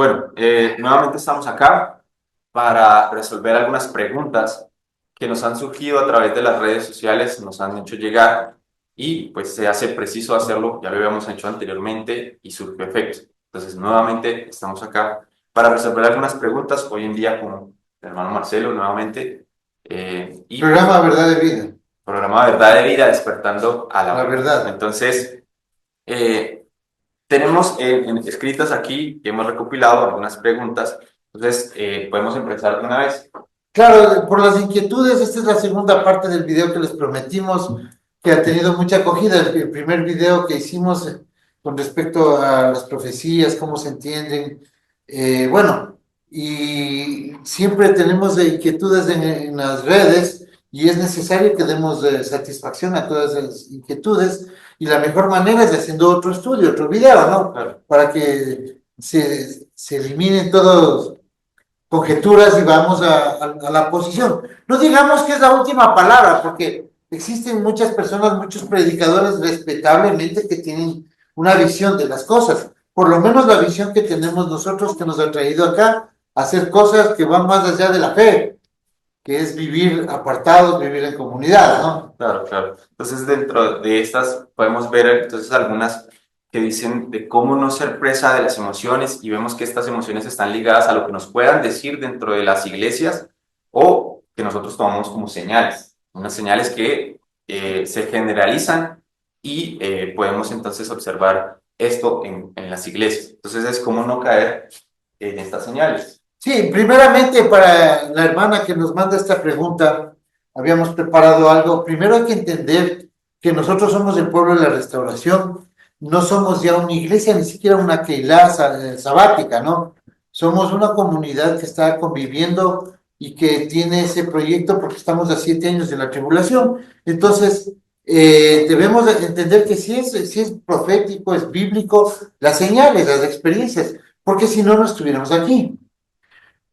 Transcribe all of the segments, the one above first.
Bueno, nuevamente estamos acá para resolver algunas preguntas que nos han surgido a través de las redes sociales, nos han hecho llegar y pues se hace preciso hacerlo, ya lo habíamos hecho anteriormente y surgió efecto. Entonces, nuevamente estamos acá para resolver algunas preguntas, hoy en día con el hermano Marcelo nuevamente, y pues Programa Verdad de Vida, programa Verdad de Vida, despertando a la la verdad. verdad. Entonces, eh, tenemos escritas aquí, hemos recopilado algunas preguntas, entonces podemos empezar de una vez. Claro, por las inquietudes, esta es la segunda parte del video que les prometimos, que ha tenido mucha acogida. El primer video que hicimos con respecto a las profecías, cómo se entienden, bueno, y siempre tenemos inquietudes en las redes y es necesario que demos satisfacción a todas esas inquietudes y la mejor manera es haciendo otro estudio, otro video, ¿no? Claro. Para que se eliminen todos conjeturas y vamos a la posición. No digamos que es la última palabra, porque existen muchas personas, muchos predicadores respetablemente que tienen una visión de las cosas. Por lo menos la visión que tenemos nosotros que nos ha traído acá, hacer cosas que van más allá de la fe, que es vivir apartados, vivir en comunidad, ¿no? Claro, claro. Entonces, dentro de estas podemos ver entonces algunas que dicen de cómo no ser presa de las emociones y vemos que estas emociones están ligadas a lo que nos puedan decir dentro de las iglesias o que nosotros tomamos como señales, unas señales que se generalizan y podemos entonces observar esto en las iglesias. Entonces, es como no caer en estas señales. Sí, primeramente para la hermana que nos manda esta pregunta, habíamos preparado algo. Primero hay que entender que nosotros somos el pueblo de la restauración, no somos ya una iglesia, ni siquiera una keilá sabática, ¿no? Somos una comunidad que está conviviendo y que tiene ese proyecto porque estamos a 7 años de la tribulación. Entonces, debemos de entender que si es profético, es bíblico, las señales, las experiencias, porque si no, no estuviéramos aquí.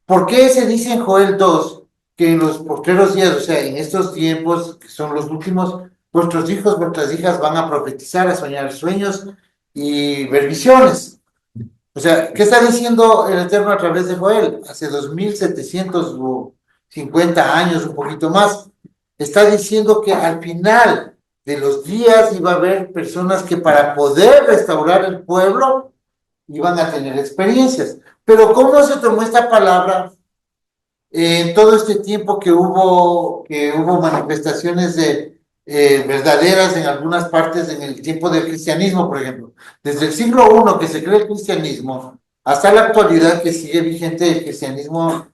¿Por qué se dice en Joel 2 que en los postreros días, o sea, en estos tiempos que son los últimos, vuestros hijos, vuestras hijas van a profetizar, a soñar sueños y ver visiones? O sea, ¿qué está diciendo el Eterno a través de Joel? Hace 2750 años, un poquito más, está diciendo que al final de los días iba a haber personas que para poder restaurar el pueblo iban a tener experiencias. Pero ¿cómo se tomó esta palabra en todo este tiempo que hubo manifestaciones verdaderas en algunas partes en el tiempo del cristianismo, por ejemplo? Desde el siglo I que se creó el cristianismo hasta la actualidad que sigue vigente el cristianismo.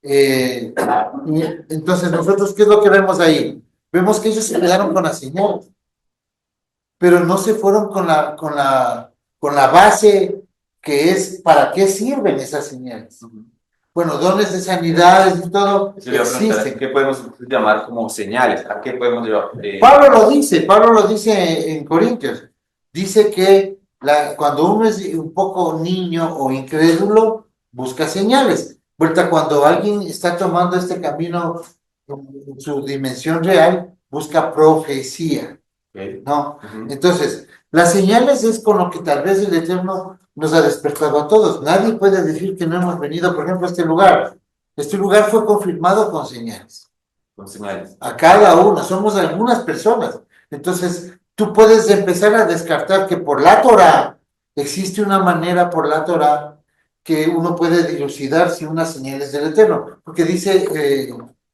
Entonces, nosotros, ¿qué es lo que vemos ahí? Vemos que ellos se quedaron con la señal, pero no se fueron con la base que es para qué sirven esas señales. Ujú. Bueno, dones de sanidades y todo Eso le iba a preguntar, existen. ¿qué podemos llamar como señales? ¿A qué podemos llevar? Pablo lo dice en Corintios. Dice que cuando uno es un poco niño o incrédulo, busca señales. Vuelta, cuando alguien está tomando este camino en su dimensión real, busca profecía. Ok. ¿No? Ujú. Entonces, las señales es con lo que tal vez el Eterno nos ha despertado a todos. Nadie puede decir que no hemos venido, por ejemplo, a este lugar. Este lugar fue confirmado con señales. Con señales. A cada una, somos algunas personas. Entonces, tú puedes empezar a descartar que por la Torah, existe una manera por la Torah que uno puede dilucidar si una señal es del Eterno. Porque dice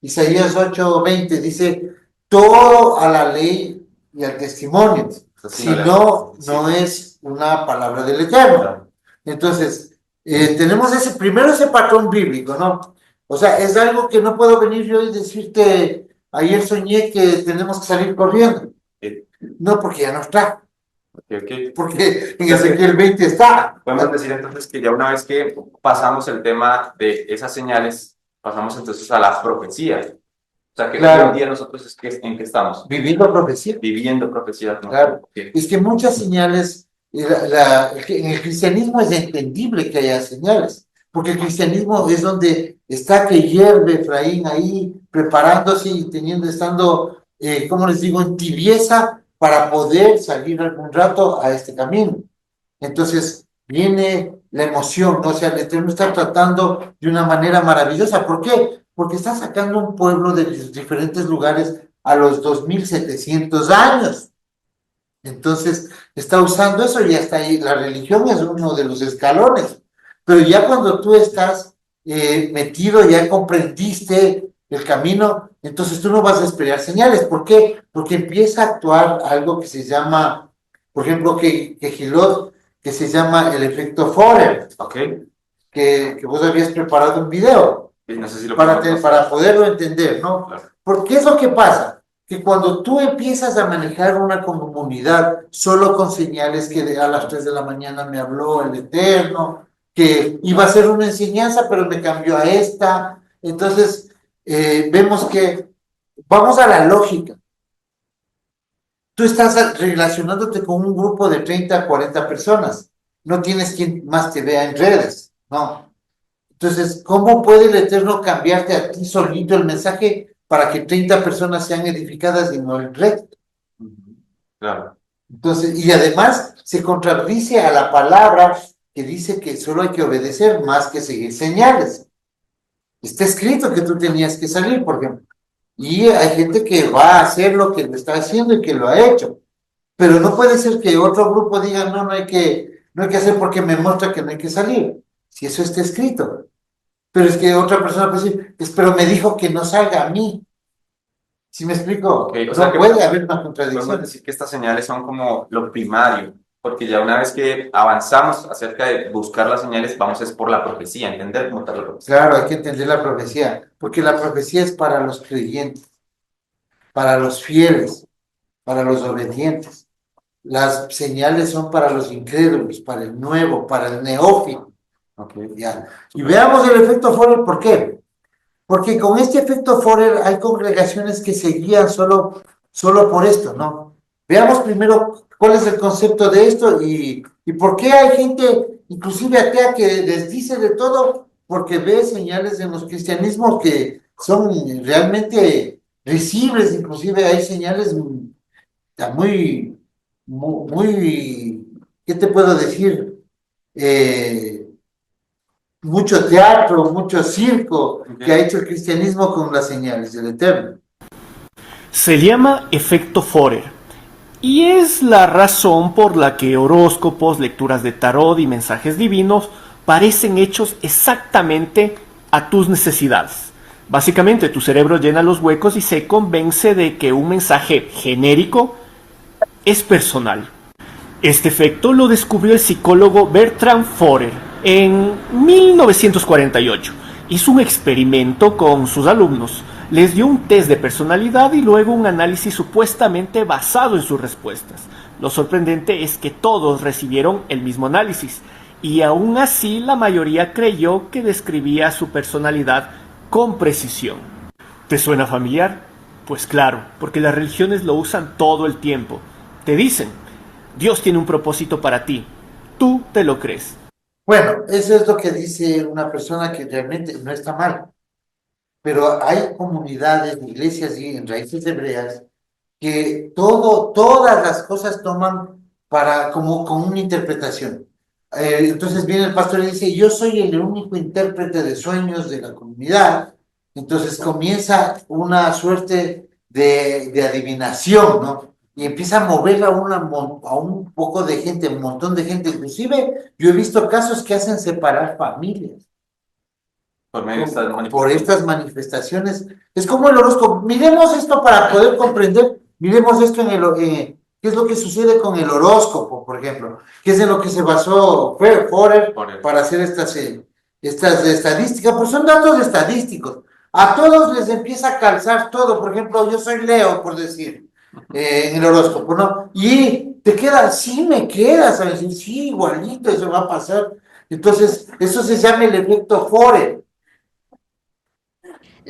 Isaías 8:20, dice, todo a la ley y al testimonio. Así no Si le no, sí, no es una palabra del Eterno. claro. Entonces, tenemos primero ese patrón bíblico, ¿no? O sea, es algo que no puedo venir yo y decirte, ayer soñé que tenemos que salir corriendo. Eh, No, porque ya no está, ok, ok. porque O en sea que Ezequiel 20 está. podemos decir entonces que ya una vez que pasamos el tema de esas señales, pasamos entonces a las profecías. O sea que hoy en día Claro, nosotros es que, ¿en qué estamos? viviendo profecía. Viviendo profecías, ¿no? Claro, Ok. es que muchas señales, en el cristianismo es entendible que haya señales, porque el cristianismo es donde está que hierve Efraín ahí, preparándose y estando, ¿cómo les digo?, en tibieza para poder salir algún rato a este camino. Entonces, viene la emoción, ¿no? O sea, el Eterno está tratando de una manera maravillosa. ¿Por qué? Porque está sacando un pueblo de diferentes lugares a los 2700 años. Entonces, está usando eso y hasta ahí la religión es uno de los escalones. Pero ya cuando tú estás metido, ya comprendiste el camino, entonces tú no vas a esperar señales. ¿Por qué? Porque empieza a actuar algo que se llama, por ejemplo, que Gilot, que se llama el efecto Forer, Ok. que vos habías preparado un video Y no sé si lo para, podemos pasar. para poderlo entender, ¿no? Claro. Porque es lo que pasa, que cuando tú empiezas a manejar una comunidad solo con señales que a las 3 de la mañana me habló el Eterno, que iba a ser una enseñanza, pero me cambió a esta, entonces vemos que vamos a la lógica. Tú estás relacionándote con un grupo de 30 a 40 personas, no tienes quien más te vea en redes, ¿no? Entonces, ¿cómo puede el Eterno cambiarte a ti solito el mensaje para que 30 personas sean edificadas y no el resto? Ujú. Claro. Entonces, y además se contradice a la palabra que dice que solo hay que obedecer más que seguir señales. Está escrito que tú tenías que salir, por ejemplo. Y hay gente que va a hacer lo que lo está haciendo y que lo ha hecho. Pero no puede ser que otro grupo diga, no, no hay que hacer porque me muestra que no hay que salir. Si eso está escrito. Pero es que otra persona puede decir, pero me dijo que no salga a mí. ¿Sí me Ok, explico? o sea No que puede haber una podemos contradicción. decir que estas señales son como lo primario, porque ya una vez que avanzamos acerca de buscar las señales, vamos es por la profecía, entender cómo está la profecía. Claro, hay que entender la profecía, porque la profecía es para los creyentes, para los fieles, para los obedientes. Las señales son para los incrédulos, para el nuevo, para el neófito. Ok, Ya. Y veamos el efecto Forer, ¿por qué? Porque con este efecto Forer hay congregaciones que se guían solo por esto, ¿no? Veamos primero cuál es el concepto de esto y por qué hay gente, inclusive atea, que les dice de todo, porque ve señales en los cristianismos que son realmente risibles, inclusive hay señales muy, ¿qué te puedo decir? Eh, Mucho teatro, mucho circo que ha ok. hecho el cristianismo con las señales del Eterno. Se llama efecto Forer y es la razón por la que horóscopos, lecturas de tarot y mensajes divinos parecen hechos exactamente a tus necesidades. Básicamente tu cerebro llena los huecos y se convence de que un mensaje genérico es personal. Este efecto lo descubrió el psicólogo Bertrand Forer en 1948. Hizo un experimento con sus alumnos, les dio un test de personalidad y luego un análisis supuestamente basado en sus respuestas. Lo sorprendente es que todos recibieron el mismo análisis y aún así la mayoría creyó que describía su personalidad con precisión. ¿Te suena familiar? Pues claro, porque las religiones lo usan todo el tiempo. Te dicen, Dios tiene un propósito para ti. Tú te lo crees. Bueno, eso es lo que dice una persona que realmente no está mal, pero hay comunidades, iglesias y en raíces hebreas que todas las cosas toman para como con una interpretación. Entonces viene el pastor y dice, yo soy el único intérprete de sueños de la comunidad. Entonces comienza una suerte de adivinación, ¿no? Y empieza a mover a un poco de gente, un montón de gente. Inclusive yo he visto casos que hacen separar familias Por medio de estas por manifestaciones. estas manifestaciones. Es como el horóscopo. Miremos esto para poder comprender. Miremos esto qué es lo que sucede con el horóscopo, por ejemplo, que es en lo que se basó Forer Por para hacer estas estadísticas, pues son datos estadísticos. A todos les empieza a calzar todo. Por ejemplo, yo soy Leo, por decir, en el horóscopo, ¿no? Y te queda, sí me queda, ¿sabes? Sí, igualito, eso va a pasar. Entonces, eso se llama el efecto Forer.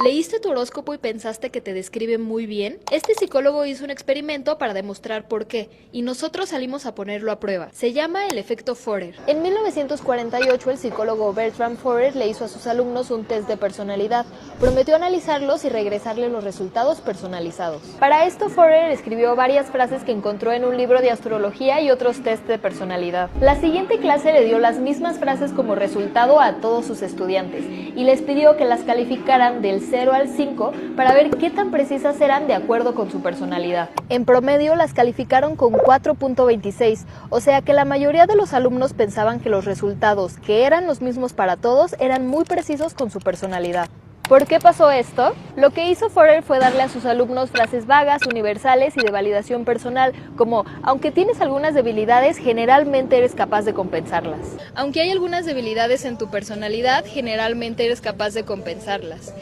¿Leíste tu horóscopo y pensaste que te describe muy bien? Este psicólogo hizo un experimento para demostrar por qué, y nosotros salimos a ponerlo a prueba. Se llama el efecto Forer. En 1948, el psicólogo Bertram Forer le hizo a sus alumnos un test de personalidad. Prometió analizarlos y regresarle los resultados personalizados. Para esto, Forer escribió varias frases que encontró en un libro de astrología y otros test de personalidad. La siguiente clase le dio las mismas frases como resultado a todos sus estudiantes y les pidió que las calificaran del 0 al 5 para ver qué tan precisas eran de acuerdo con su personalidad. En promedio las calificaron con 4.26, o sea que la mayoría de los alumnos pensaban que los resultados, que eran los mismos para todos, eran muy precisos con su personalidad. ¿Por qué pasó esto? Lo que hizo Forer fue darle a sus alumnos frases vagas, universales y de validación personal, como, aunque tienes algunas debilidades, generalmente eres capaz de compensarlas. Aunque hay algunas debilidades en tu personalidad, generalmente eres capaz de compensarlas.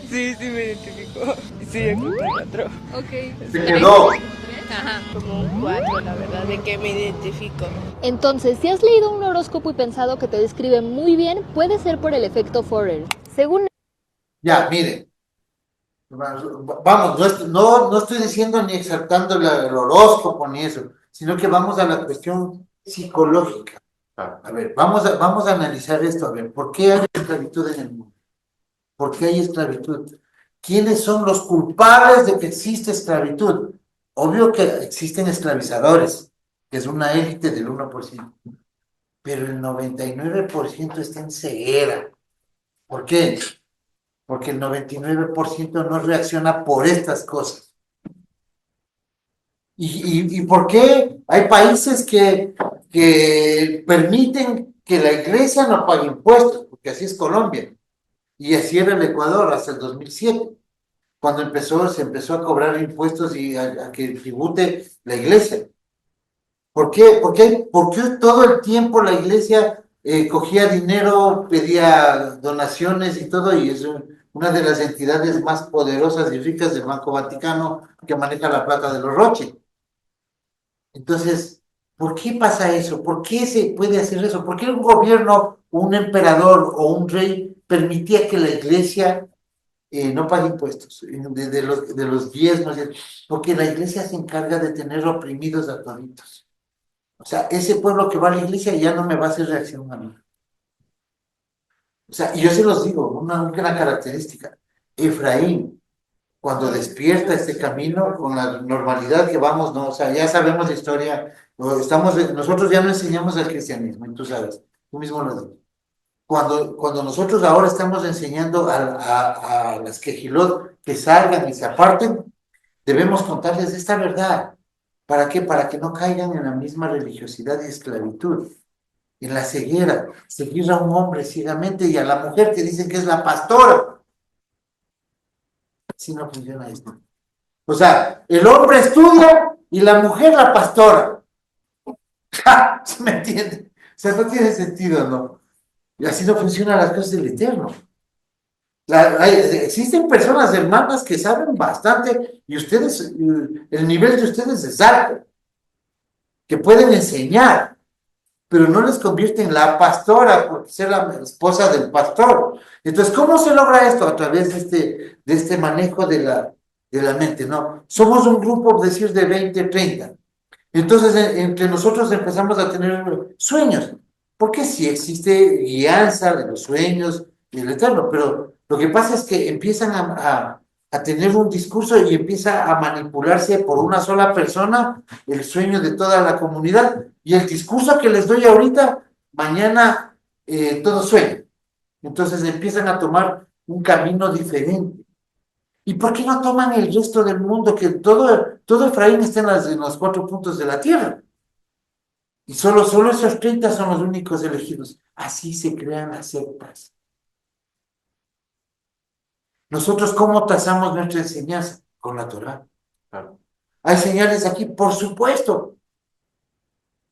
Sí, me identifico. Sí, yo creo que 4. Ok. Se quedó. Ajá. Como un 4, la verdad, de que me identifico. Entonces, si has leído un horóscopo y pensado que te describe muy bien, puede ser por el efecto Forer. Según Ya, miren, vamos, no estoy diciendo ni exaltando el horóscopo ni eso, sino que vamos a la cuestión psicológica. A ver, vamos a analizar esto, a ver, ¿por qué hay esclavitud en el mundo? ¿Por qué hay esclavitud? ¿Quiénes son los culpables de que existe esclavitud? Obvio que existen esclavizadores, que es una élite del 1%, pero el 99% está en ceguera. ¿Por qué? Porque el 99% no reacciona por estas cosas. ¿Y por qué hay países que permiten que la iglesia no pague impuestos? Porque así es Colombia. Y así era el Ecuador hasta el 2007, cuando se empezó a cobrar impuestos y a que tribute la iglesia. ¿Por qué? ¿Por qué todo el tiempo la iglesia cogía dinero, pedía donaciones y todo? Y es una de las entidades más poderosas y ricas del Banco Vaticano que maneja la plata de los Rothschild. Entonces, ¿por qué pasa eso? ¿Por qué se puede hacer eso? ¿Por qué un gobierno, un emperador o un rey permitía que la iglesia no pague impuestos de los diezmos? Porque la iglesia se encarga de tener oprimidos a toditos. O sea, ese pueblo que va a la iglesia ya no me va a hacer reacción a mí. O sea, y yo se los digo, una característica. Efraín, cuando despierta este camino con la normalidad que vamos, ¿no? O sea, ya sabemos la historia, nosotros ya no enseñamos el cristianismo, y tú sabes, tú mismo lo dices. Cuando nosotros ahora estamos enseñando a las quejilot que salgan y se aparten, debemos contarles esta verdad. ¿Para qué? Para que no caigan en la misma religiosidad y esclavitud, en la ceguera, seguir a un hombre ciegamente y a la mujer que dicen que es la pastora. Así no funciona esto. O sea, el hombre estudia y la mujer la pastora. ¿Se me entiende? O sea, no tiene sentido, ¿no? Y así no funcionan las cosas del Eterno. Existen personas hermanas que saben bastante y ustedes, el nivel de ustedes es alto, que pueden enseñar, pero no les convierte en la pastora por ser la esposa del pastor. Entonces, ¿cómo se logra esto? A través de este manejo de la mente, ¿no? Somos un grupo, por decir, de 20, 30. Entonces, entre nosotros empezamos a tener sueños, porque sí existe guianza de los sueños y el eterno, pero lo que pasa es que empiezan a tener un discurso y empieza a manipularse por una sola persona el sueño de toda la comunidad. Y el discurso que les doy ahorita, mañana todos sueñan. Entonces empiezan a tomar un camino diferente. ¿Y por qué no toman el resto del mundo? Que todo Efraín está en los 4 puntos de la tierra. Y solo esos 30 son los únicos elegidos. Así se crean las sectas. Nosotros, ¿cómo tasamos nuestra enseñanza? Con la Torah. Claro. ¿Hay señales aquí? Por supuesto.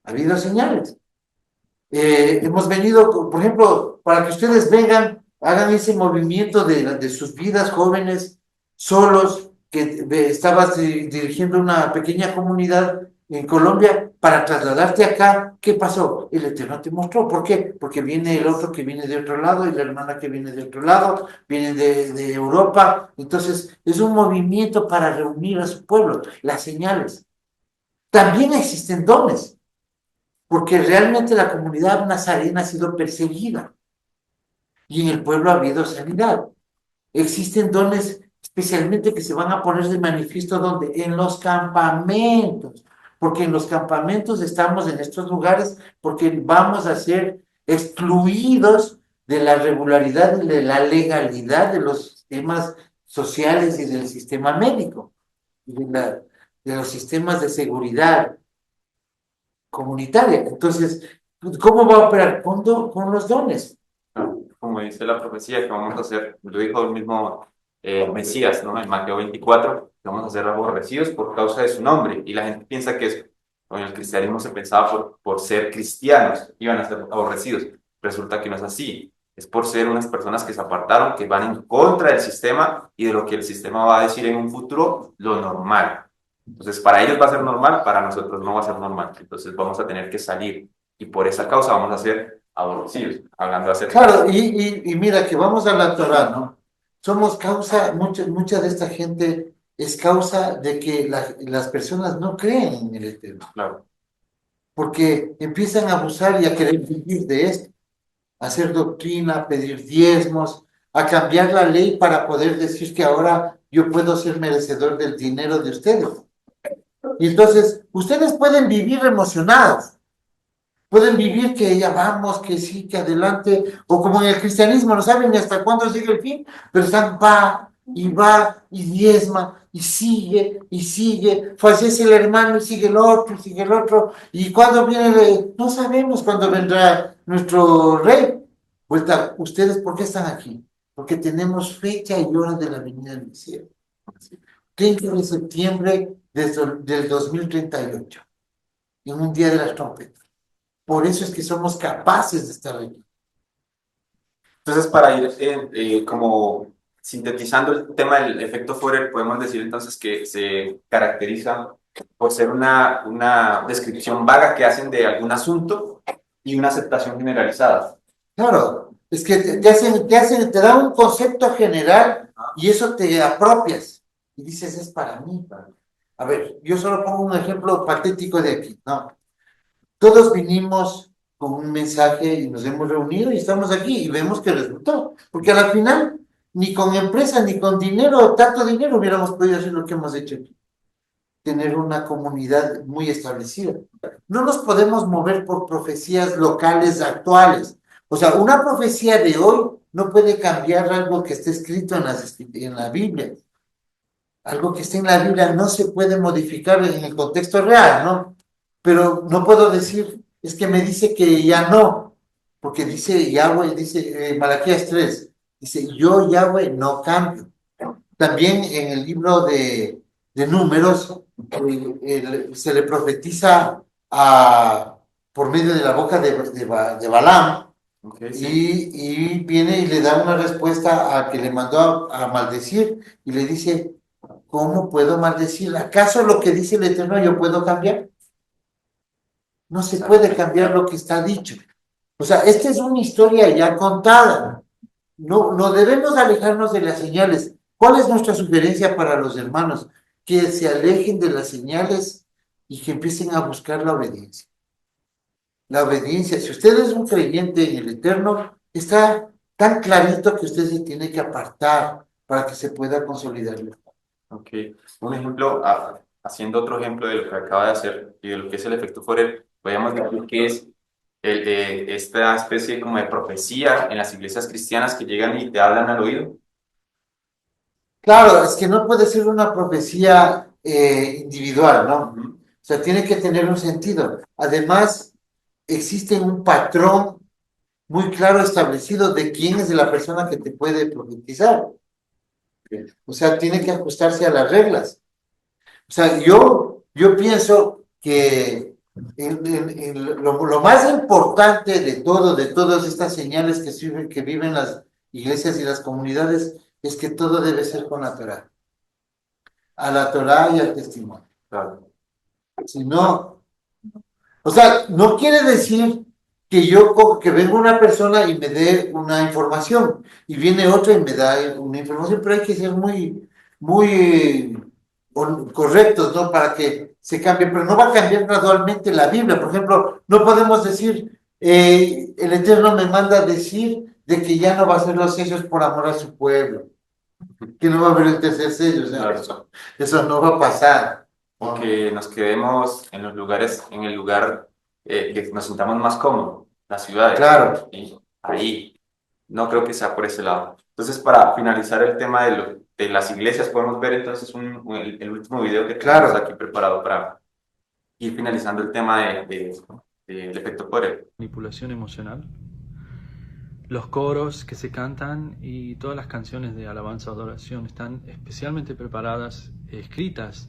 Ha habido señales. Hemos venido, por ejemplo, para que ustedes vengan, hagan ese movimiento de sus vidas jóvenes, solos, que estabas dirigiendo una pequeña comunidad en Colombia. para trasladarte acá, ¿qué pasó? El Eterno te mostró. ¿Por qué? Porque viene el otro que viene de otro lado y la hermana que viene de otro lado, vienen de Europa. Entonces, es un movimiento para reunir a su pueblo, las señales. También existen dones, porque realmente la comunidad nazarena ha sido perseguida y en el pueblo ha habido sanidad. Existen dones especialmente que se van a poner de manifiesto donde en los campamentos, porque en los campamentos estamos en estos lugares porque vamos a ser excluidos de la regularidad y de la legalidad de los sistemas sociales y del sistema médico, y de los sistemas de seguridad comunitaria. Entonces, ¿cómo va a operar? Con los dones. Como dice la profecía, que vamos a hacer, lo dijo el mismo Mesías, ¿no? En Mateo 24, que vamos a ser aborrecidos por causa de su nombre. Y la gente piensa que es, o en el cristianismo se pensaba por ser cristianos, iban a ser aborrecidos. Resulta que no es así. Es por ser unas personas que se apartaron, que van en contra del sistema y de lo que el sistema va a decir en un futuro, lo normal. Entonces, para ellos va a ser normal, para nosotros no va a ser normal. Entonces, vamos a tener que salir. Y por esa causa vamos a ser aborrecidos, hablando acerca de... Claro, y mira que vamos a la Torah, ¿no? Somos causa, mucha de esta gente es causa de que las personas no creen en el Eterno, Claro. porque empiezan a abusar y a querer vivir de esto, a hacer doctrina, a pedir diezmos, a cambiar la ley para poder decir que ahora yo puedo ser merecedor del dinero de ustedes. Y entonces, ustedes pueden vivir emocionados. Pueden vivir que ya vamos, que sí, que adelante, o como en el cristianismo, no saben ni hasta cuándo sigue el fin, pero están va, y diezma, y sigue, fallece el hermano y sigue el otro, y cuando viene, no sabemos cuándo vendrá nuestro rey. Vuelta, ¿ustedes por qué están aquí? Porque tenemos fecha y hora de la venida del cielo. 30 de septiembre del 2038, en un día de las trompetas. Por eso es que somos capaces de estar aquí. Entonces, para ir como sintetizando el tema del efecto Forer, podemos decir entonces que se caracteriza por ser una descripción vaga que hacen de algún asunto y una aceptación generalizada. Claro, es que te da un concepto general y eso te apropias. Y dices, es para mí. A ver, yo solo pongo un ejemplo patético de aquí, ¿no? Todos vinimos con un mensaje y nos hemos reunido y estamos aquí y vemos que resultó. Porque a la final, ni con empresa, ni con dinero, tanto dinero, hubiéramos podido hacer lo que hemos hecho aquí. Tener una comunidad muy establecida. No nos podemos mover por profecías locales actuales. O sea, una profecía de hoy no puede cambiar algo que esté escrito en la Biblia. Algo que esté en la Biblia no se puede modificar en el contexto real, ¿no? Pero no puedo decir, es que me dice que ya no, porque dice Yahweh, dice Malaquías 3, dice, yo Yahweh no cambio. También en el libro de Números se le profetiza por medio de la boca de Balaam, Okay, sí. y viene y le da una respuesta a que le mandó a maldecir y le dice, ¿cómo puedo maldecir? ¿Acaso lo que dice el Eterno yo puedo cambiar? No se puede cambiar lo que está dicho. O sea, esta es una historia ya contada. No debemos alejarnos de las señales. ¿Cuál es nuestra sugerencia para los hermanos? Que se alejen de las señales y que empiecen a buscar la obediencia. La obediencia, si usted es un creyente en el Eterno, está tan clarito que usted se tiene que apartar para que se pueda consolidar. Ok. Un ejemplo, haciendo otro ejemplo de lo que acaba de hacer y de lo que es el efecto Forer, podríamos decir que es esta especie como de profecía en las iglesias cristianas que llegan y te hablan al oído. Claro, es que no puede ser una profecía individual, ¿no? Ujú. O sea, tiene que tener un sentido. Además, existe un patrón muy claro establecido de quién es la persona que te puede profetizar. O sea, tiene que ajustarse a las reglas. O sea, yo pienso que lo más importante de todo, de todas estas señales que viven las iglesias y las comunidades, es que todo debe ser con la Torah. A la Torah y al testimonio. Claro. Si no, O sea, no quiere decir que que venga una persona y me dé una información y viene otra y me da una información, pero hay que ser muy correctos, ¿no? Para que se cambie, pero no va a cambiar gradualmente la Biblia. Por ejemplo, no podemos decir, el Eterno me manda a decir de que ya no va a hacer los sellos por amor a su pueblo, que no va a haber el tercer sello, o sea, Claro. eso no va a pasar. O que nos quedemos en los lugares, en el lugar que nos sintamos más cómodos, las ciudades. Claro. Y ahí no creo que sea por ese lado. Entonces, para finalizar el tema de las iglesias, podemos ver entonces el último video que tenemos Claro. aquí preparado para ir finalizando el tema del efecto Forer. Manipulación emocional. Los coros que se cantan y todas las canciones de alabanza o adoración están especialmente preparadas, escritas,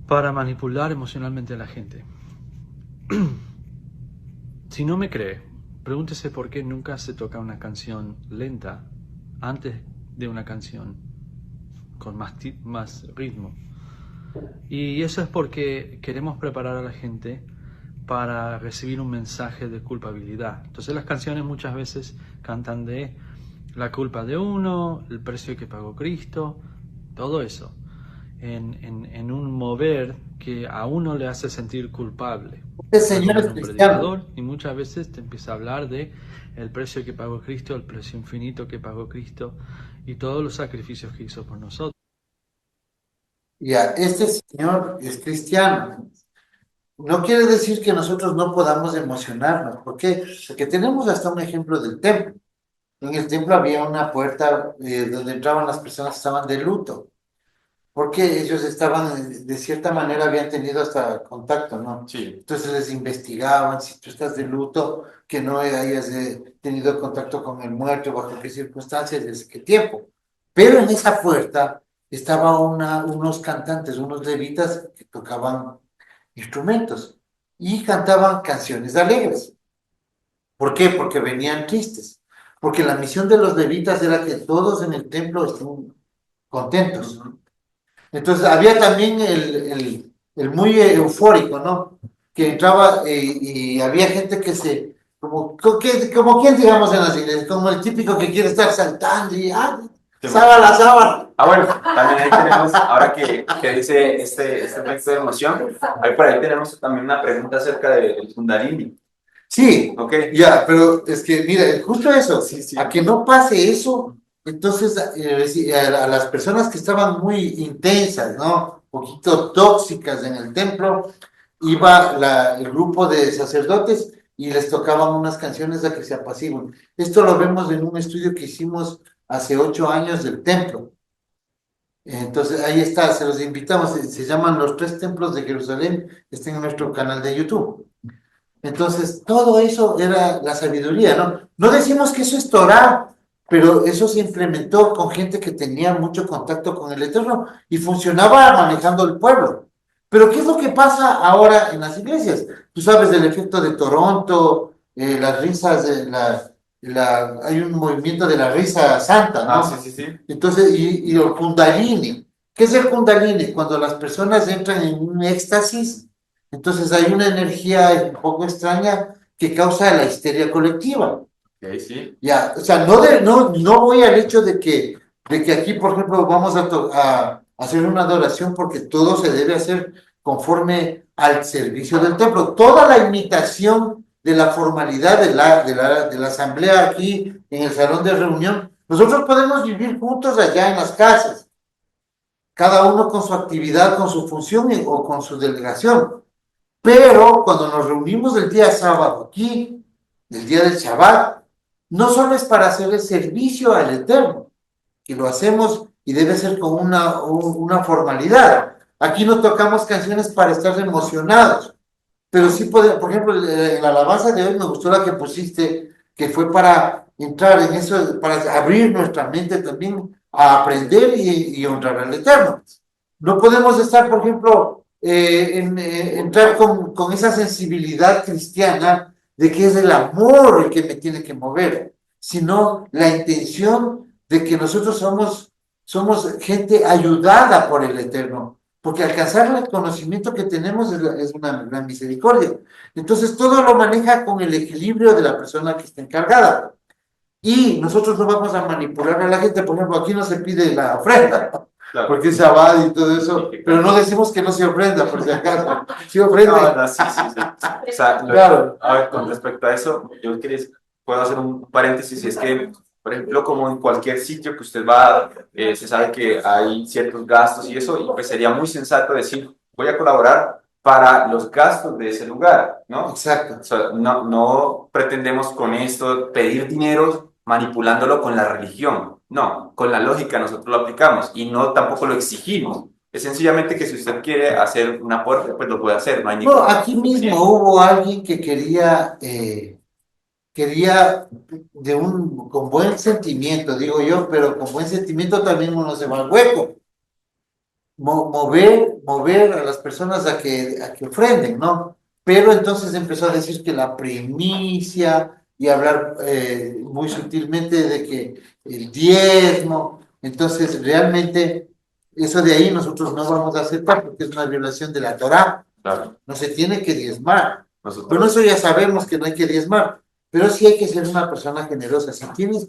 para manipular emocionalmente a la gente. Si no me cree, pregúntese por qué nunca se toca una canción lenta antes de una canción con más ritmo. Y eso es porque queremos preparar a la gente para recibir un mensaje de culpabilidad. Entonces las canciones muchas veces cantan de la culpa de uno, el precio que pagó Cristo, todo eso, en un mover que a uno le hace sentir culpable. Este señor es Un cristiano. predicador, y muchas veces te empieza a hablar de el precio que pagó Cristo, el precio infinito que pagó Cristo y todos los sacrificios que hizo por nosotros. Ya, este señor es cristiano. No quiere decir que nosotros no podamos emocionarnos. ¿Por qué? Porque tenemos hasta un ejemplo del templo. En el templo había una puerta donde entraban las personas que estaban de luto, porque ellos estaban, de cierta manera, habían tenido hasta contacto, ¿no? Sí. Entonces les investigaban si tú estás de luto, que no hayas tenido contacto con el muerto, bajo qué circunstancias, desde qué tiempo. Pero en esa puerta estaban unos cantantes, unos levitas que tocaban instrumentos y cantaban canciones alegres. ¿Por qué? Porque venían tristes. Porque la misión de los levitas era que todos en el templo estén contentos. Entonces había también el muy eufórico, ¿no? Que entraba y había gente que como quien digamos en las iglesias, como el típico que quiere estar saltando y sábala, sábala. Bueno, también ahí tenemos, ahora que dice este efecto de emoción, ahí por ahí tenemos también una pregunta acerca del Kundalini. Sí, ¿Ok? ya, pero es que, mira, justo eso, Sí, sí. a que no pase eso, entonces a las personas que estaban muy intensas, ¿no? Un poquito tóxicas en el templo, iba el grupo de sacerdotes y les tocaban unas canciones a que se apaciguen. Esto lo vemos en un estudio que hicimos hace 8 años del templo. Entonces, ahí está, se los invitamos, se llaman Los Tres Templos de Jerusalén, está en nuestro canal de YouTube. Entonces, todo eso era la sabiduría, ¿no? No decimos que eso es Torah, pero eso se implementó con gente que tenía mucho contacto con el Eterno y funcionaba manejando el pueblo. Pero ¿qué es lo que pasa ahora en las iglesias? Tú sabes del efecto de Toronto, las risas, hay un movimiento de la risa santa, ¿no? Sí, sí, sí. Entonces, y el Kundalini. ¿Qué es el Kundalini? Cuando las personas entran en un éxtasis, entonces hay una energía un poco extraña que causa la histeria colectiva. Ok, sí. Ya, o sea, no voy al hecho de que aquí, por ejemplo, vamos a hacer una adoración porque todo se debe hacer conforme al servicio del templo. Toda la imitación de la formalidad de la asamblea aquí en el salón de reunión, nosotros podemos vivir juntos allá en las casas, cada uno con su actividad, con su función o con su delegación. Pero cuando nos reunimos el día sábado aquí, el día del Shabbat, no solo es para hacer el servicio al Eterno, que lo hacemos y debe ser con una formalidad. Aquí no tocamos canciones para estar emocionados, pero sí podemos, por ejemplo, en la alabanza de hoy me gustó la que pusiste, que fue para entrar en eso, para abrir nuestra mente también a aprender y honrar al Eterno. No podemos estar, por ejemplo, entrar con esa sensibilidad cristiana de que es el amor el que me tiene que mover, sino la intención de que nosotros somos gente ayudada por el Eterno, porque alcanzar el conocimiento que tenemos es una gran misericordia. Entonces todo lo maneja con el equilibrio de la persona que está encargada. Y nosotros no vamos a manipular a la gente, por ejemplo, aquí no se pide la ofrenda, Claro. porque es abad y todo eso, Sí, claro. pero no decimos que no se ofrenda, por si acaso. Sí No, ofrenda. no, sí, sí, sí. O sea, Claro. a ver, con respecto a eso, yo quería, puedo hacer un paréntesis, y es que, por ejemplo, como en cualquier sitio que usted va, se sabe que hay ciertos gastos y eso, y pues sería muy sensato decir, voy a colaborar para los gastos de ese lugar, ¿no? Exacto. O sea, no pretendemos con esto pedir dinero manipulándolo con la religión. No, con la lógica nosotros lo aplicamos y no tampoco lo exigimos. Es sencillamente que si usted quiere hacer un aporte, pues lo puede hacer, no hay No, ningún aquí mismo inconveniente. hubo alguien que quería con buen sentimiento, digo yo, pero con buen sentimiento también uno se va al hueco. Mover a las personas a que ofrenden, ¿no? Pero entonces empezó a decir que la primicia y hablar muy sutilmente de que el diezmo, entonces realmente eso de ahí nosotros no vamos a aceptar porque es una violación de la Torá, Claro, no se tiene que diezmar. Bueno, nosotros, eso ya sabemos que no hay que diezmar, pero sí hay que ser una persona generosa, si tienes,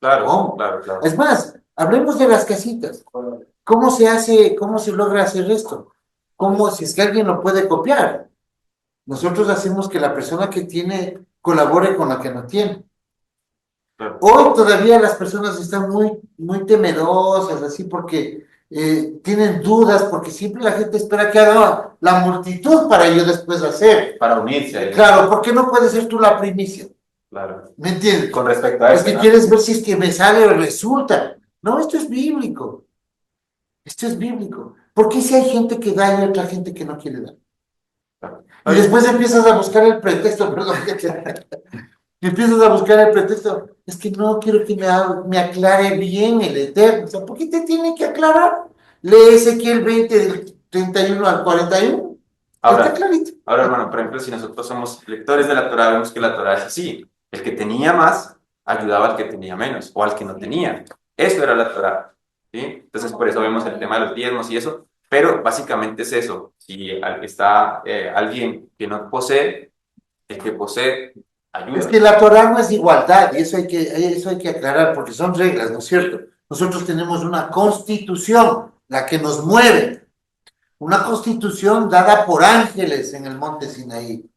claro, ¿cómo? claro, claro. Es más, hablemos de las casitas. ¿Cómo se hace, cómo se logra hacer esto? ¿Cómo, si es que alguien lo puede copiar? Nosotros hacemos que la persona que tiene colabore con la que no tiene. Claro. Hoy todavía las personas están muy temerosas, así porque tienen dudas, porque siempre la gente espera que haga la multitud para yo después hacer. Para unirse a él. Claro, ¿por qué no puedes ser tú la primicia? Claro. ¿Me entiendes? Con respecto a Es eso, que ¿no? quieres ver si es que me sale o resulta. No, esto es bíblico. Esto es bíblico. ¿Por qué si hay gente que da y hay otra gente que no quiere dar? Claro. Y después empiezas a buscar el pretexto, perdón, y empiezas a buscar el pretexto. Es que no quiero que me aclare bien el Eterno. O sea, ¿por qué te tiene que aclarar? Lee Ezequiel 20 del 31 al 41. Está Ahora, clarito. ahora, hermano, por ejemplo, si nosotros somos lectores de la Torá, vemos que la Torá es así. El que tenía más ayudaba al que tenía menos o al que no tenía. Eso era la Torá, ¿sí? Entonces, por eso vemos el tema de los diezmos y eso. Pero básicamente es eso. Si está alguien que no posee, el que posee ayuda. Es que la Torah no es igualdad, y eso hay que aclarar, porque son reglas, ¿no es cierto? Nosotros tenemos una constitución, la que nos mueve, una constitución dada por ángeles en el monte Sinaí.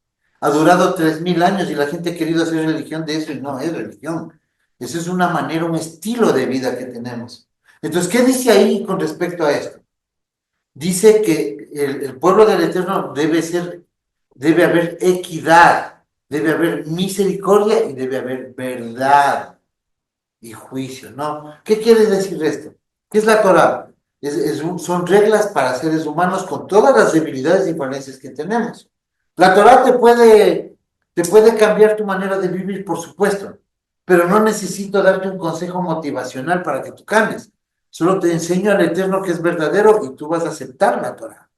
Ha durado 3000 años y la gente ha querido hacer religión de eso y no es religión. Eso es una manera, un estilo de vida que tenemos. Entonces, ¿qué dice ahí con respecto a esto? Dice que el pueblo del Eterno debe haber equidad, debe haber misericordia y debe haber verdad y juicio, ¿no? ¿Qué quiere decir esto? ¿Qué es la Torah? Son reglas para seres humanos con todas las debilidades y falencias que tenemos. La Torah te puede cambiar tu manera de vivir, por supuesto, pero no necesito darte un consejo motivacional para que tú cambies. Solo te enseño al Eterno que es verdadero y tú vas a aceptar la Torah.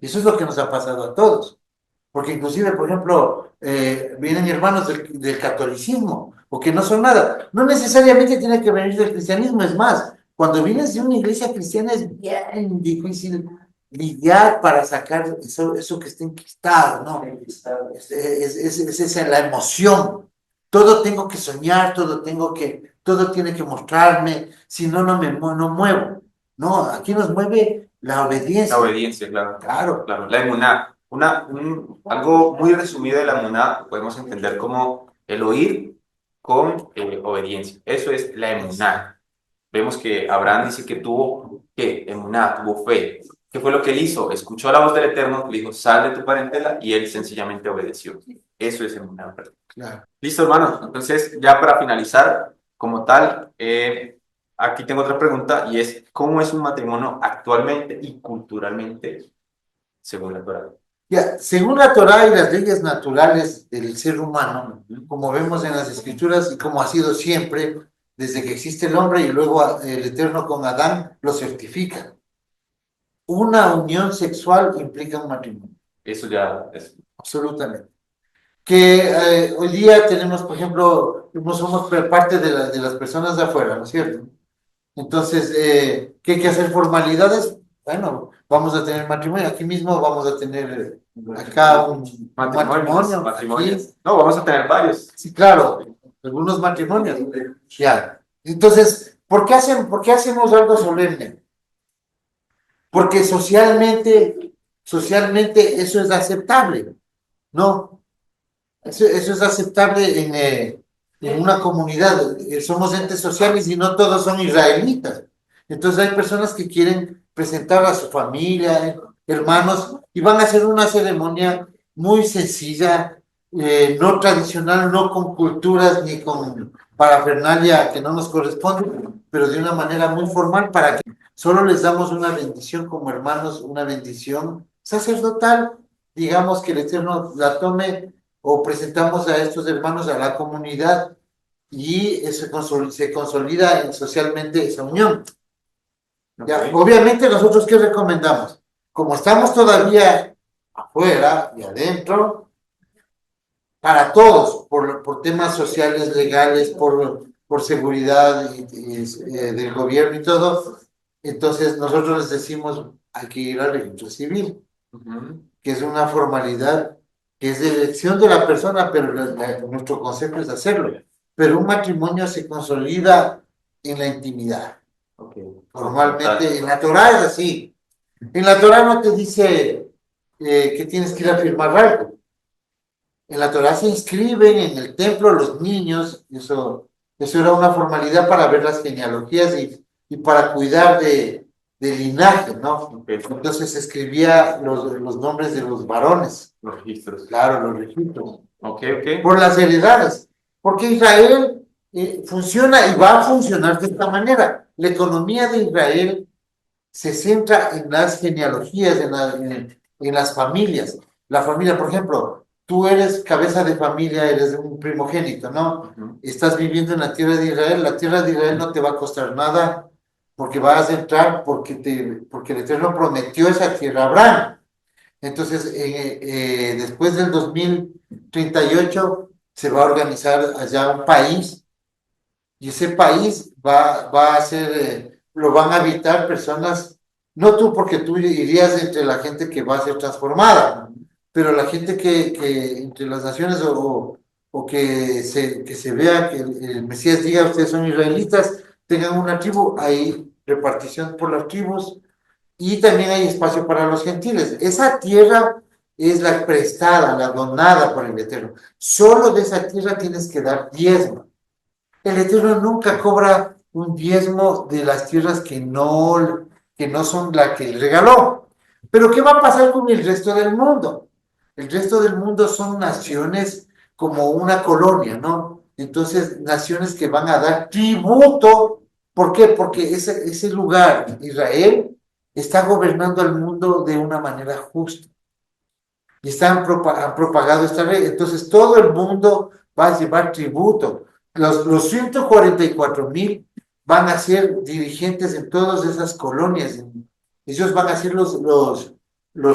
Y eso es lo que nos ha pasado a todos. Porque inclusive, por ejemplo, vienen hermanos del catolicismo, o que no son nada. No necesariamente tiene que venir del cristianismo, es más, cuando vienes de una iglesia cristiana es bien difícil lidiar para sacar eso que está enquistado, ¿no? Es esa la emoción. Todo tengo que soñar, todo tiene que mostrarme, si no, no muevo. No, aquí nos mueve la obediencia. La obediencia, claro. Claro. Claro, la emuná. Algo muy resumido de la emuná podemos entender como el oír con obediencia. Eso es la emuná. Vemos que Abraham dice que tuvo, ¿qué? Emuná, tuvo fe. ¿Qué fue lo que él hizo? Escuchó la voz del Eterno, le dijo, sal de tu parentela, y él sencillamente obedeció. Eso es emuná. Claro. Listo, hermanos. Entonces, ya para finalizar, como tal, aquí tengo otra pregunta y es, ¿cómo es un matrimonio actualmente y culturalmente según la Torá? Ya, según la Torá y las leyes naturales del ser humano, como vemos en las escrituras y como ha sido siempre, desde que existe el hombre y luego el Eterno con Adán, lo certifica. Una unión sexual implica un matrimonio, Eso ya es... absolutamente. Que hoy día tenemos, por ejemplo, no somos parte de las personas de afuera, ¿no es cierto? Entonces, ¿qué hay que hacer? Formalidades, bueno, vamos a tener matrimonio, aquí mismo vamos a tener acá un matrimonio, matrimonios. aquí. No, vamos a tener varios. Sí, claro, algunos matrimonios. Ya. Entonces, por qué hacemos algo solemne? Porque socialmente eso es aceptable, ¿no? Eso es aceptable en una comunidad. Somos entes sociales y no todos son israelitas. Entonces hay personas que quieren presentar a su familia, hermanos, y van a hacer una ceremonia muy sencilla, no tradicional, no con culturas ni con parafernalia que no nos corresponde, pero de una manera muy formal para que solo les damos una bendición como hermanos, una bendición sacerdotal, digamos que el Eterno la tome o presentamos a estos hermanos a la comunidad y se consolida socialmente esa unión. Ya, Ok. obviamente nosotros ¿qué recomendamos? Como estamos todavía afuera y adentro, para todos, por temas sociales, legales, por seguridad del gobierno y todo, entonces nosotros les decimos, hay que ir al registro civil, Ujú. que es una formalidad que es de elección de la persona, pero nuestro consejo es hacerlo. Pero un matrimonio se consolida en la intimidad. Ok. Normalmente en la Torah es así. En la Torah no te dice que tienes que ir a firmar algo. En la Torah se inscriben en el templo los niños, eso era una formalidad para ver las genealogías y para cuidar del linaje, ¿no? Ok. Entonces se escribía los nombres de los varones, Los registros. claro, los registros, Ok, ok. por las heredades, porque Israel funciona y va a funcionar de esta manera. La economía de Israel se centra en las genealogías, en las familias. La familia, por ejemplo, tú eres cabeza de familia, eres un primogénito, ¿no? Ujú. Estás viviendo en la tierra de Israel no te va a costar nada porque vas a entrar porque el Eterno prometió esa tierra a Abraham. Entonces, después del 2038 se va a organizar allá un país y ese país va a ser, lo van a habitar personas, no tú porque tú irías entre la gente que va a ser transformada, pero la gente que entre las naciones o que se vea que el Mesías diga, ustedes son israelitas, tengan una tribu, hay repartición por las tribus y también hay espacio para los gentiles. Esa tierra es la prestada, la donada por el Eterno. Solo de esa tierra tienes que dar diezmo. El Eterno nunca cobra un diezmo de las tierras que no son la que él regaló. Pero ¿qué va a pasar con el resto del mundo? El resto del mundo son naciones como una colonia, ¿no? Entonces, naciones que van a dar tributo. ¿Por qué? Porque ese lugar, Israel, está gobernando al mundo de una manera justa y han propagado esta ley. Entonces todo el mundo va a llevar tributo. Los 144,000 van a ser dirigentes en todas esas colonias. Ellos van a ser los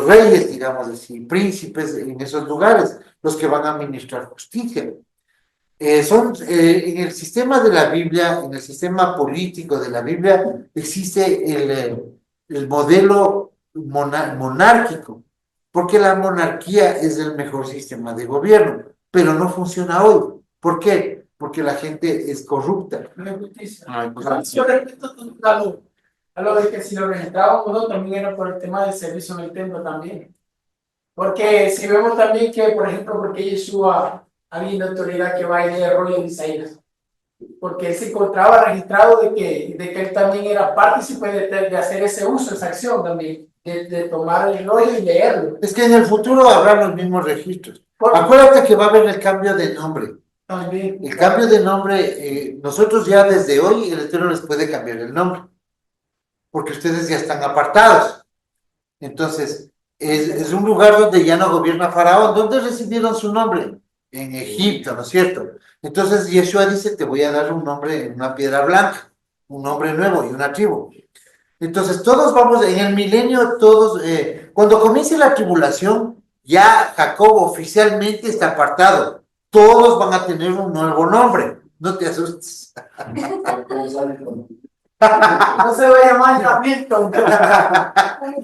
reyes, digamos así, príncipes en esos lugares, los que van a administrar justicia. En el sistema de la Biblia, en el sistema político de la Biblia, existe el modelo monárquico, porque la monarquía es el mejor sistema de gobierno, pero no funciona hoy. ¿Por qué? Porque la gente es corrupta. No hay justicia. Ay, pues, Yo respeto a lo de que si lo registrábamos o no, también era por el tema del servicio en el templo también. Porque si vemos también que, por ejemplo, porque Yeshua había una autoridad que va a ir de rollo de Isaías, porque él se encontraba registrado de que él también era partícipe de hacer ese uso, esa acción también, de tomar el rollo y leerlo. Es que en el futuro habrá los mismos registros. Por- Acuérdate que va a haber el cambio de nombre. También. El cambio de nombre, nosotros ya desde hoy, el Eterno les puede cambiar el nombre, porque ustedes ya están apartados. Entonces, es un lugar donde ya no gobierna Faraón. ¿Dónde recibieron su nombre? En Egipto, ¿no es cierto? Entonces, Yeshua dice, te voy a dar un nombre en una piedra blanca, un nombre nuevo y una tribu. Entonces, todos vamos, en el milenio, todos, cuando comience la tribulación, ya Jacob oficialmente está apartado. Todos van a tener un nuevo nombre. No te asustes. No se va a llamar Hamilton.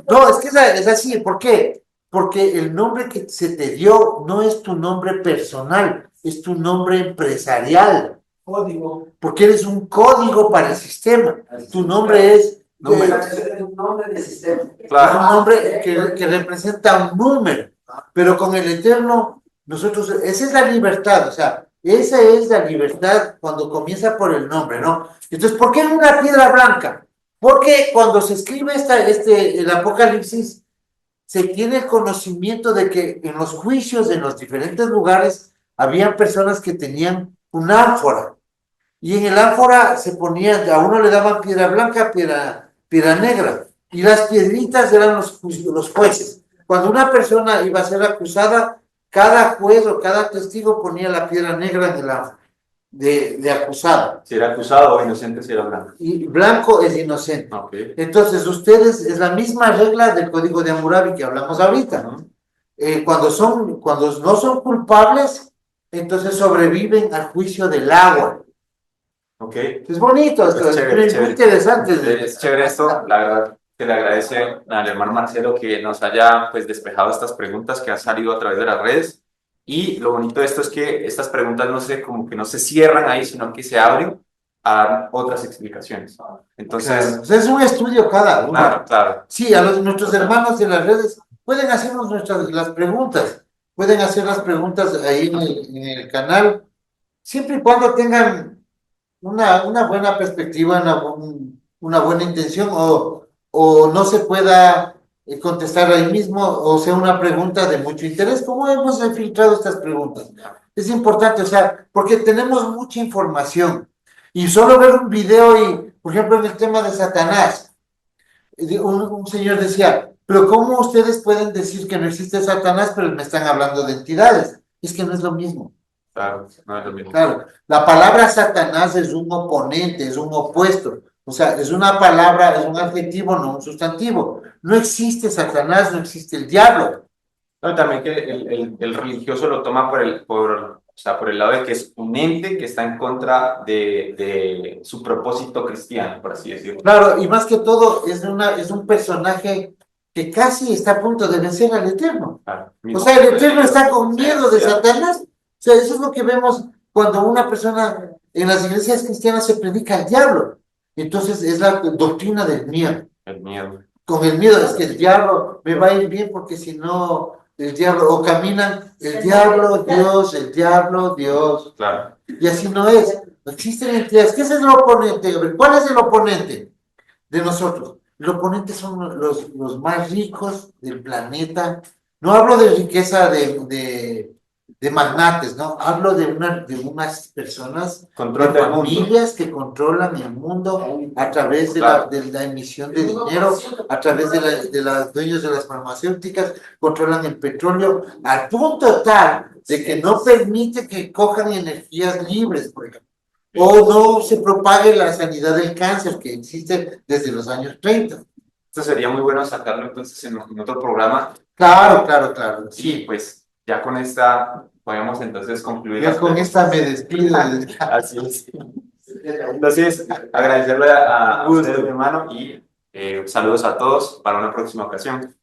No, es que es así. ¿Por qué? Porque el nombre que se te dio no es tu nombre personal, es tu nombre empresarial. Código. Porque eres un código para el sistema. Tu nombre es Números. un nombre de sistema. Claro. Es un nombre que representa un número. Pero con el Eterno, nosotros, esa es la libertad, o sea, esa es la libertad cuando comienza por el nombre, ¿no? Entonces, ¿por qué una piedra blanca? Porque cuando se escribe el Apocalipsis, se tiene el conocimiento de que en los juicios, en los diferentes lugares, había personas que tenían un ánfora. Y en el ánfora se ponían, a uno le daban piedra blanca, piedra negra. Y las piedritas eran los jueces. Cuando una persona iba a ser acusada, cada juez o cada testigo ponía la piedra negra en el ánfora de acusado. Si era acusado o inocente, si era blanco. Y blanco es inocente. Okay. Entonces, ustedes, es la misma regla del Código de Hammurabi que hablamos ahorita. Cuando no son culpables, entonces sobreviven al juicio del agua. Ok. Es bonito, Es chévere, muy interesante. Es chévere esto, la verdad, que le agradece al hermano Marcelo que nos haya pues despejado estas preguntas que han salido a través de las redes. Y lo bonito de esto es que estas preguntas como que no se cierran ahí, sino que se abren a otras explicaciones. Entonces, Claro, o sea, es un estudio cada uno. claro, claro. Sí, nuestros hermanos en las redes pueden hacernos las preguntas, pueden hacer las preguntas ahí en el canal, siempre y cuando tengan una buena perspectiva, una buena intención, o no se pueda contestar ahí mismo, o sea, una pregunta de mucho interés. ¿Cómo hemos filtrado estas preguntas? Es importante, o sea, porque tenemos mucha información, y solo ver un video y, por ejemplo, en el tema de Satanás, un señor decía, pero ¿cómo ustedes pueden decir que no existe Satanás, pero me están hablando de entidades? Es que no es lo mismo. Claro, no es lo mismo. Claro, la palabra Satanás es un oponente, es un opuesto. O sea, es una palabra, es un adjetivo, no un sustantivo. No existe Satanás, no existe el diablo. No, también que el religioso lo toma o sea, por el lado de que es un ente que está en contra de su propósito cristiano, por así decirlo. Claro, y más que todo es un personaje que casi está a punto de vencer al Eterno. Claro, O sea, el Eterno está con miedo de Satanás. O sea, eso es lo que vemos cuando una persona en las iglesias cristianas se predica al diablo. Entonces es la doctrina del miedo. El miedo. Con el miedo es que el diablo me va a ir bien porque si no, el diablo, o caminan el diablo, Dios. Claro. Y así no es. No existen entidades. ¿Qué es el oponente, Gabriel? ¿Cuál es el oponente de nosotros? El oponente son los más ricos del planeta. No hablo de riqueza de magnates, ¿no? Hablo de unas personas, Control de del mundo. familias que controlan el mundo a través de la emisión de dinero, a través de los dueños de las farmacéuticas, controlan el petróleo, al punto tal de que no permite que cojan energías libres, por ejemplo. O no se propague la sanidad del cáncer que existe desde los años 30. Esto sería muy bueno sacarlo entonces en otro programa. Claro. Sí, pues ya con esta podemos entonces concluir. Ya con esta me despido. Así es. Entonces, agradecerle a usted, mi hermano, y saludos a todos para una próxima ocasión.